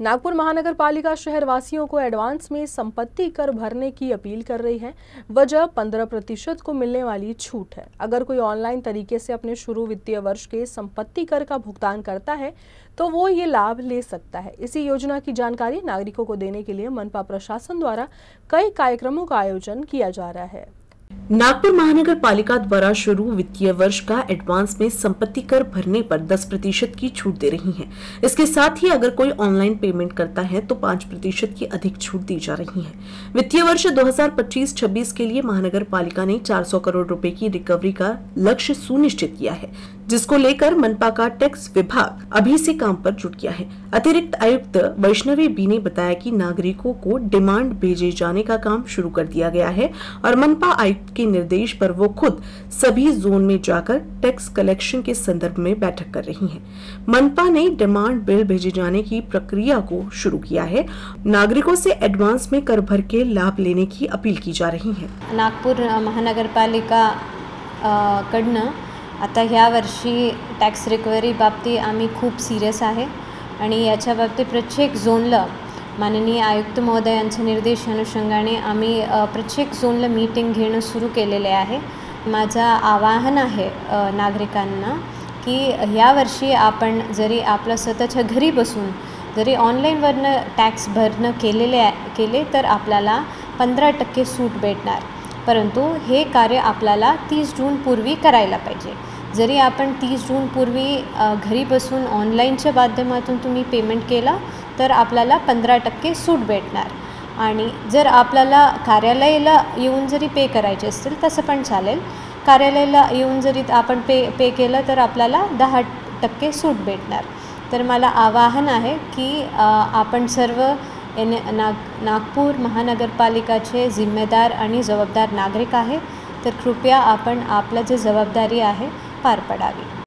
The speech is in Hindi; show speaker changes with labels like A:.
A: नागपुर महानगर पालिका शहरवासियों को एडवांस में संपत्ति कर भरने की अपील कर रही है। वजह 15% को मिलने वाली छूट है। अगर कोई ऑनलाइन तरीके से अपने शुरू वित्तीय वर्ष के संपत्ति कर का भुगतान करता है तो वो ये लाभ ले सकता है। इसी योजना की जानकारी नागरिकों को देने के लिए मनपा प्रशासन द्वारा कई कार्यक्रमों का आयोजन किया जा रहा है।
B: नागपुर महानगर पालिका द्वारा शुरू वित्तीय वर्ष का एडवांस में संपत्ति कर भरने पर 10% की छूट दे रही है। इसके साथ ही अगर कोई ऑनलाइन पेमेंट करता है तो 5% की अधिक छूट दी जा रही है। वित्तीय वर्ष 2025-26 के लिए महानगर पालिका ने 400 करोड़ रुपए की रिकवरी का लक्ष्य सुनिश्चित किया है, जिसको लेकर मनपा का टैक्स विभाग अभी से काम पर जुट गया है। अतिरिक्त आयुक्त वैष्णवी बी ने बताया कि नागरिकों को डिमांड भेजे जाने का काम शुरू कर दिया गया है और मनपा आयुक्त के निर्देश पर वो खुद सभी जोन में जाकर टैक्स कलेक्शन के संदर्भ में बैठक कर रही हैं। मनपा ने डिमांड बिल भेजे जाने की प्रक्रिया को शुरू किया है। नागरिकों से एडवांस में कर भर के लाभ लेने की अपील की जा रही है।
C: नागपूर महानगरपालिका कडनं आता ह्या वर्षी टॅक्स रिकव्हरी बाबतीत आम्ही खूप सिरियस आहे आणि याच्या बाबतीत प्रत्येक झोनला माननीय आयुक्त महोदयांच्या निर्देश अनुषंगाने आम्ही प्रत्येक झोनला मीटिंग घेणं सुरू केलेले आहे। माझं आवाहन आहे नागरिकांना की ह्या वर्षी आपण जरी आपलं स्वतःच्या घरी बसून जरी ऑनलाईनवरनं टॅक्स भरणं केले तर आपल्याला 15% सूट भेटणार, परंतु हे कार्य आपल्याला 30 जून पूर्वी करायला पाहिजे। जरी आपण 30 जून पूर्वी घरी बसून ऑनलाईनच्या माध्यमातून तुम्ही पेमेंट केला तर आपल्याला 15% सूट भेटणार आणि जर आपल्याला कार्यालयाला येऊन जरी पे करायचे असतील तसं पण चालेल। कार्यालयाला येऊन जरी आपण पे केलं तर आपल्याला 10% सूट भेटणार। तर मला आवाहन आहे की आपण सर्व नागपूर महानगरपालिकाचे जिम्मेदार आणि जबाबदार नागरिक आहे, तर कृपया आपण आपलं जे जबाबदारी आहे पार पाडावी।